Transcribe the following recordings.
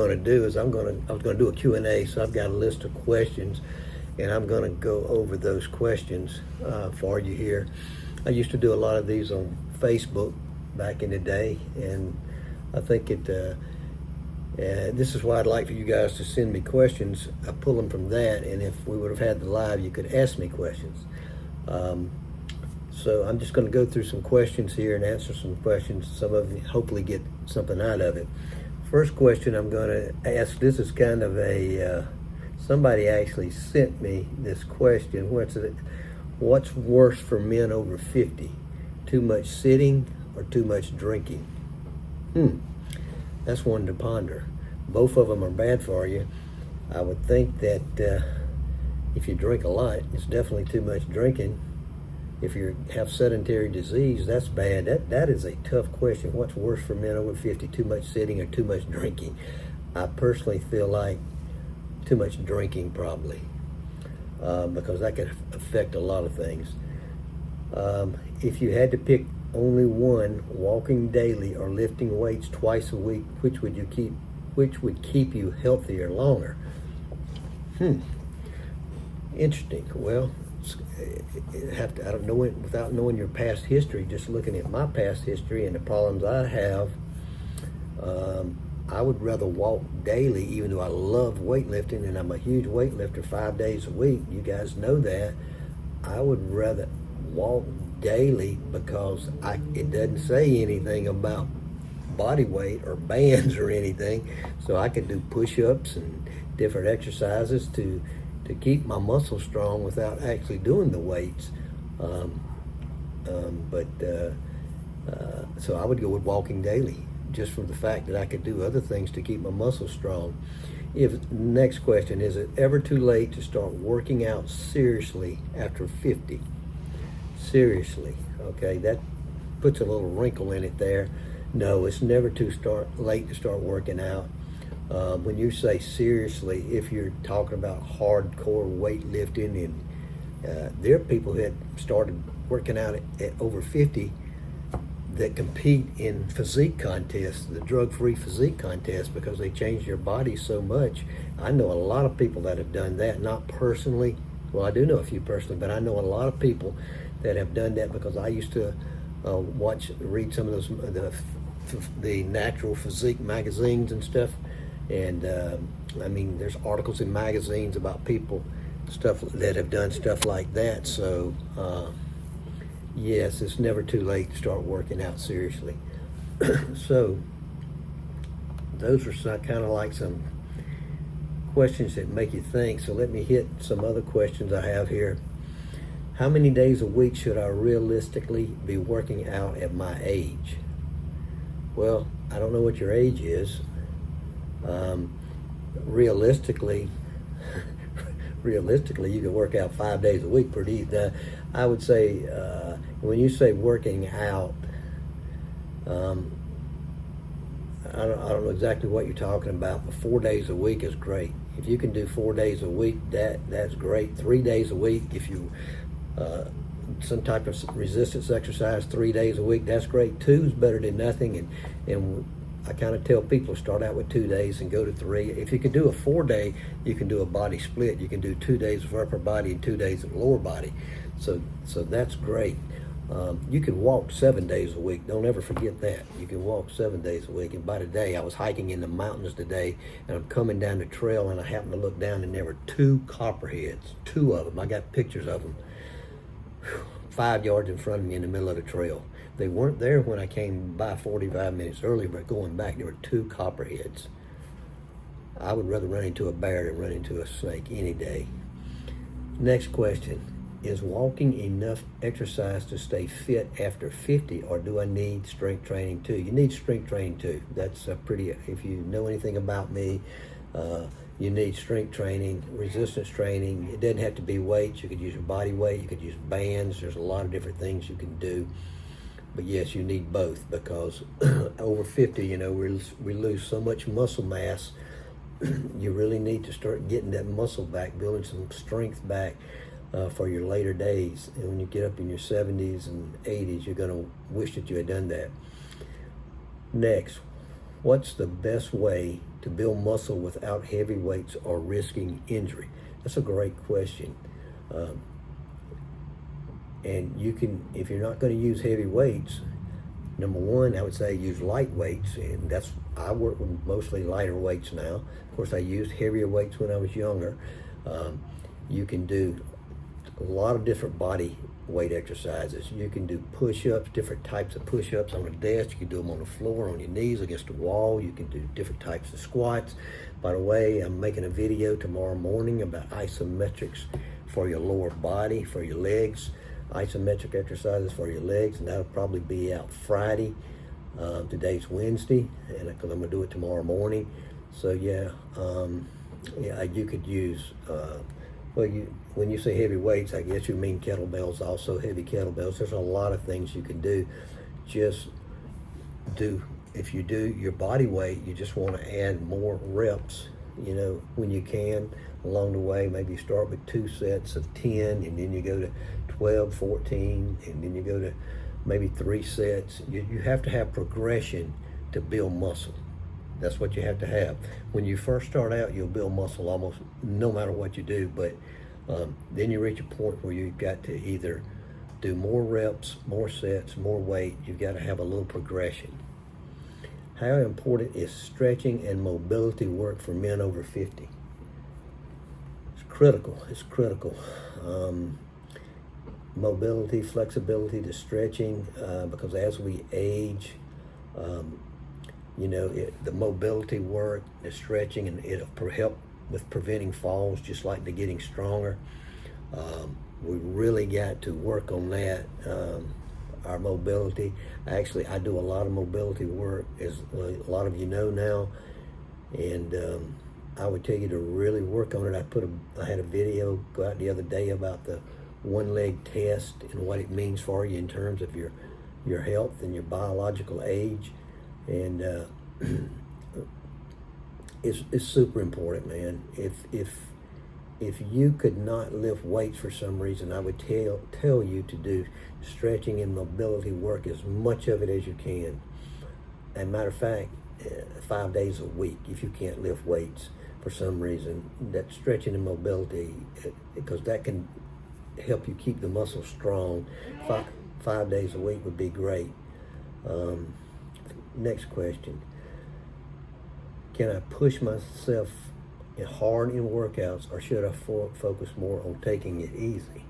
going to do is I was going to do a Q&A, so I've got a list of questions, and I'm going to go over those questions for you here. I used to do a lot of these on Facebook back in the day, and I think this is why I'd like for you guys to send me questions. I pull them from that, and if we would have had the live, you could ask me questions. So I'm just going to go through some questions here and answer some questions. Some of you hopefully get something out of it. First question I'm going to ask, this is kind of somebody actually sent me this question. What's worse for men over 50? Too much sitting or too much drinking? That's one to ponder. Both of them are bad for you. I would think that if you drink a lot, it's definitely too much drinking. If you have sedentary disease, that's bad. That is a tough question. What's worse for men over 50, too much sitting or too much drinking? I personally feel like too much drinking probably, because that could affect a lot of things. If you had to pick only one, walking daily or lifting weights twice a week, which would keep you healthier longer? Interesting. Well, I don't know, without knowing your past history, just looking at my past history and the problems I have, I would rather walk daily, even though I love weightlifting and I'm a huge weightlifter 5 days a week. You guys know that. I would rather walk daily because it doesn't say anything about body weight or bands or anything, so I could do push-ups and different exercises to keep my muscles strong without actually doing the weights. So I would go with walking daily, just for the fact that I could do other things to keep my muscles strong. Next question, is it ever too late to start working out seriously after 50? Seriously, okay, that puts a little wrinkle in it there. No, it's never too late to start working out. When you say seriously, if you're talking about hardcore weightlifting, and there are people that started working out at over 50 that compete in physique contests, the drug-free physique contests, because they changed their body so much. I know a lot of people that have done that, not personally. Well, I do know a few personally, but I know a lot of people that have done that because I used to read some of those the natural physique magazines and stuff. And I mean, there's articles in magazines about people, stuff that have done stuff like that. So yes, it's never too late to start working out seriously. So those are kind of like some questions that make you think. So let me hit some other questions I have here. How many days a week should I realistically be working out at my age? Well, I don't know what your age is. Realistically, you can work out 5 days a week pretty easy. I would say, when you say working out, I don't know exactly what you're talking about, but 4 days a week is great. If you can do 4 days a week, that's great. 3 days a week, if you some type of resistance exercise 3 days a week, that's great. 2 is better than nothing, and I kind of tell people to start out with 2 days and go to 3. If you can do a 4-day, you can do a body split. You can do 2 days of upper body and 2 days of lower body. So that's great. You can walk 7 days a week. Don't ever forget that. You can walk 7 days a week. And by today, I was hiking in the mountains today, and I'm coming down the trail, and I happened to look down, and there were 2 copperheads, 2 of them. I got pictures of them, 5 yards in front of me in the middle of the trail. They weren't there when I came by 45 minutes earlier, but going back, there were 2 copperheads. I would rather run into a bear than run into a snake any day. Next question, is walking enough exercise to stay fit after 50, or do I need strength training too? You need strength training too. That's if you know anything about me, you need strength training, resistance training. It doesn't have to be weights. You could use your body weight, you could use bands. There's a lot of different things you can do. But yes, you need both, because over 50, we lose so much muscle mass. You really need to start getting that muscle back, building some strength back for your later days. And when you get up in your 70s and 80s, you're going to wish that you had done that. Next, what's the best way to build muscle without heavy weights or risking injury? That's a great question. And you can, if you're not going to use heavy weights, number one, I would say use light weights, and I work with mostly lighter weights now. Of course, I used heavier weights when I was younger. You can do a lot of different body weight exercises. You can do push-ups, different types of push-ups on a desk. You can do them on the floor, on your knees, against the wall. You can do different types of squats. By the way, I'm making a video tomorrow morning about isometrics for your lower body, for your legs. Isometric exercises for your legs, and that'll probably be out Friday. Today's Wednesday, and because I'm gonna do it tomorrow morning. So yeah, you could use. When you say heavy weights, I guess you mean kettlebells. Also, heavy kettlebells. There's a lot of things you can do. Just do. If you do your body weight, you just want to add more reps. You know, when you can along the way. Maybe start with 2 sets of 10, and then you go to 12, 14, and then you go to maybe 3 sets. You have to have progression to build muscle. That's what you have to have. When you first start out, you'll build muscle almost no matter what you do, but then you reach a point where you've got to either do more reps, more sets, more weight. You've got to have a little progression. How important is stretching and mobility work for men over 50? It's critical. It's critical. Mobility, flexibility, the stretching, because as we age, you know, the mobility work, the stretching, and it'll help with preventing falls, just like the getting stronger. We really got to work on that, our mobility. Actually, I do a lot of mobility work, as a lot of you know now, and I would tell you to really work on it. I had a video go out the other day about the one-leg test and what it means for you in terms of your health and your biological age, and it's super important, man. If you could not lift weights for some reason, I would tell you to do stretching and mobility work, as much of it as you can. And matter of fact, 5 days a week, if you can't lift weights for some reason, that stretching and mobility, because that can help you keep the muscle strong. 5 days a week would be great. Next question. Can I push myself hard in workouts, or should I focus more on taking it easy?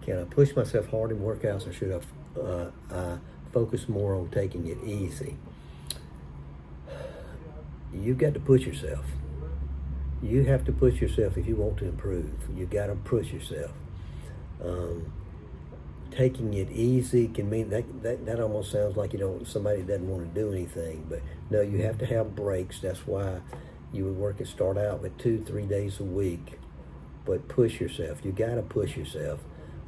Can I push myself hard in workouts, or should I focus more on taking it easy? You've got to push yourself. You have to push yourself if you want to improve. You got to push yourself. Taking it easy can mean that almost sounds like somebody doesn't want to do anything, but no, you have to have breaks. That's why you would start out with 2-3 days a week, but push yourself. You got to push yourself,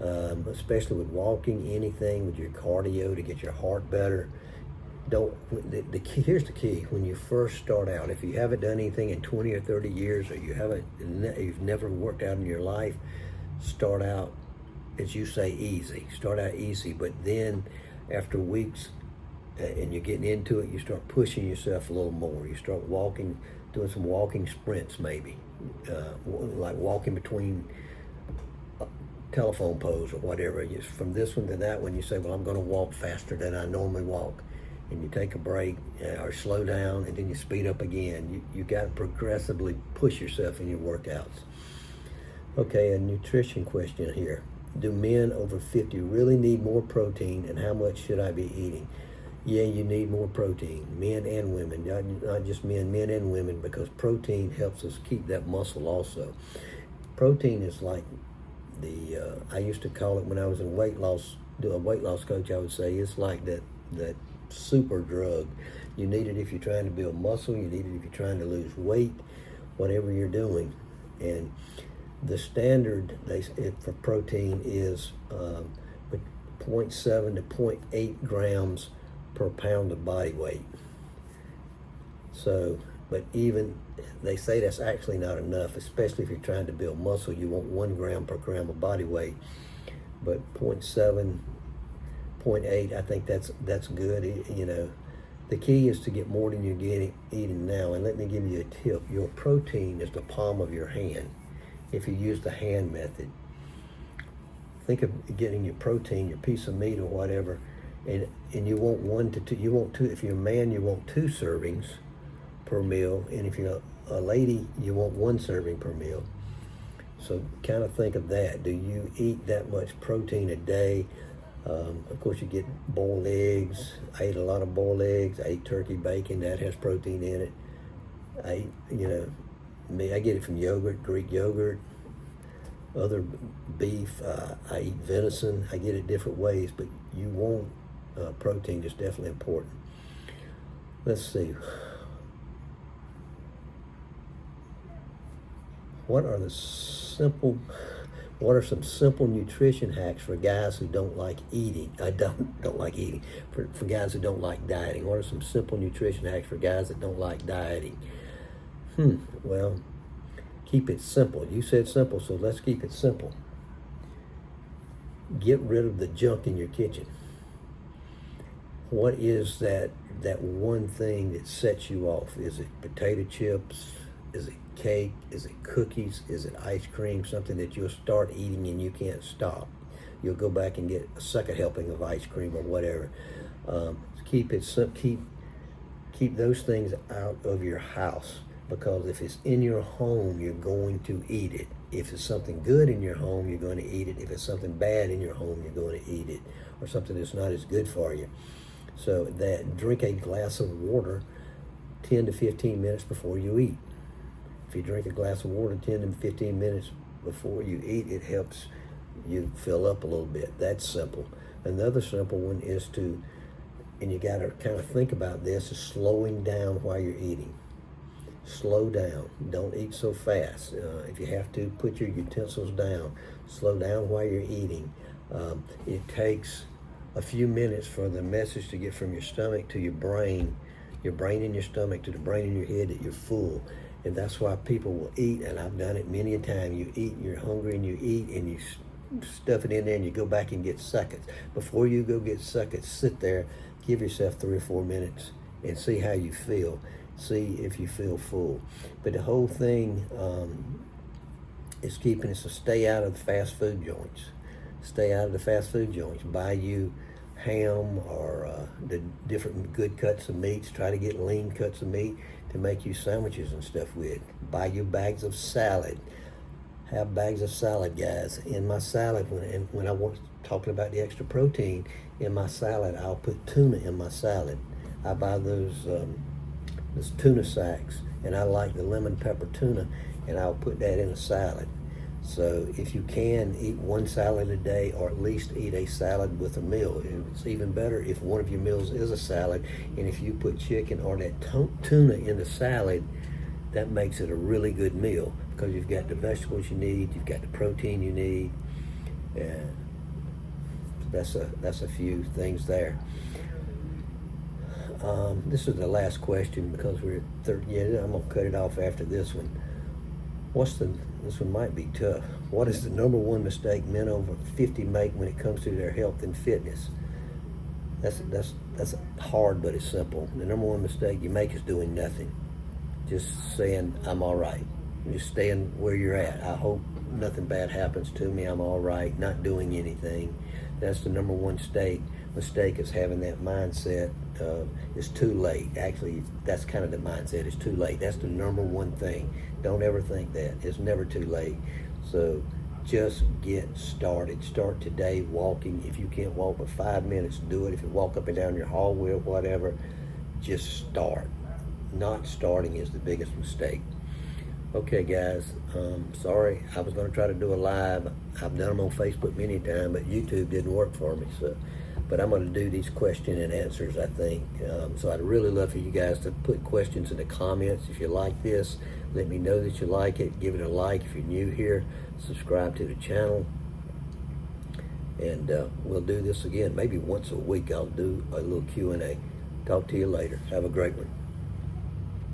especially with walking, anything with your cardio to get your heart better. Here's the key. When you first start out, if you haven't done anything in 20 or 30 years, or you've never worked out in your life, start out, as you say, easy. Start out easy, but then after weeks and you're getting into it, you start pushing yourself a little more. You start walking, doing some walking sprints maybe, like walking between telephone poles or whatever. From this one to that one, you say, well, I'm going to walk faster than I normally walk. And you take a break or slow down, and then you speed up again. You got to progressively push yourself in your workouts. Okay, a nutrition question here. Do men over 50 really need more protein, and how much should I be eating? Yeah, you need more protein, men and women, not just men and women, because protein helps us keep that muscle also. Protein is like I used to call it when I was in a weight loss coach, I would say it's like that super drug. You need it if you're trying to build muscle, you need it if you're trying to lose weight, whatever you're doing. And the standard for protein is 0.7 to 0.8 grams per pound of body weight. So, but even they say that's actually not enough, especially if you're trying to build muscle. You want 1 gram per gram of body weight, but 0.7, 0.8, I think that's good. The key is to get more than you're eating now. And let me give you a tip. Your protein is the palm of your hand. If you use the hand method, think of getting your protein, your piece of meat or whatever, and you want 1 to 2. You want 2. If you're a man, you want 2 servings per meal, and if you're a lady, you want 1 serving per meal. So kind of think of that. Do you eat that much protein a day? Of course, you get boiled eggs. I ate a lot of boiled eggs. I ate turkey bacon. That has protein in it. I get it from yogurt, Greek yogurt, other beef. I eat venison. I get it different ways, but you want protein is definitely important. Let's see. What are some simple nutrition hacks for guys who don't like eating? I don't like eating. For guys who don't like dieting. What are some simple nutrition hacks for guys that don't like dieting? Well, keep it simple. You said simple, so let's keep it simple. Get rid of the junk in your kitchen. What is that one thing that sets you off? Is it potato chips? Is it cake? Is it cookies? Is it ice cream? Something that you'll start eating and you can't stop. You'll go back and get a second helping of ice cream or whatever. Keep those things out of your house, because if it's in your home, you're going to eat it. If it's something good in your home, you're going to eat it. If it's something bad in your home, you're going to eat it, or something that's not as good for you. So drink a glass of water 10 to 15 minutes before you eat. If you drink a glass of water 10 to 15 minutes before you eat, it helps you fill up a little bit. That's simple. Another simple one is and you got to kind of think about this, is slowing down while you're eating. Slow down. Don't eat so fast. If you have to, put your utensils down. Slow down while you're eating. It takes a few minutes for the message to get from your stomach to your brain in your stomach to the brain in your head that you're full. And that's why people will eat, and I've done it many a time. You eat and you're hungry and you eat and you stuff it in there and you go back and get seconds. Before you go get seconds, sit there, give yourself 3 or 4 minutes and see how you feel. See if you feel full. But the whole thing is keeping us to stay out of the fast food joints. Stay out of the fast food joints. Buy you ham or the different good cuts of meats. Try to get lean cuts of meat to make you sandwiches and stuff with. Buy you bags of salad. Have bags of salad, guys. In my salad, when I was talking about the extra protein, in my salad, I'll put tuna in my salad. I buy those tuna sacks, and I like the lemon pepper tuna, and I'll put that in a salad. So if you can, eat 1 salad a day, or at least eat a salad with a meal. It's even better if one of your meals is a salad, and if you put chicken or that tuna in the salad, that makes it a really good meal, because you've got the vegetables you need, you've got the protein you need, and that's a few things there. This is the last question, because we're at 30. Yeah, I'm gonna cut it off after this one. This one might be tough. What is the number one mistake men over 50 make when it comes to their health and fitness? That's hard, but it's simple. The number one mistake you make is doing nothing. Just saying, I'm all right. Just staying where you're at. I hope nothing bad happens to me. I'm all right. Not doing anything. That's the number one mistake is having that mindset of it's too late. Actually, that's kind of the mindset. It's too late. That's the number one thing. Don't ever think that. It's never too late. So just get started. Start today walking. If you can't walk for 5 minutes, do it. If you walk up and down your hallway or whatever, just start. Not starting is the biggest mistake. Okay, guys, sorry. I was going to try to do a live. I've done them on Facebook many times, but YouTube didn't work for me. But I'm going to do these question and answers, I think. So I'd really love for you guys to put questions in the comments. If you like this, let me know that you like it. Give it a like. If you're new here, subscribe to the channel. And we'll do this again. Maybe once a week I'll do a little Q&A. Talk to you later. Have a great one.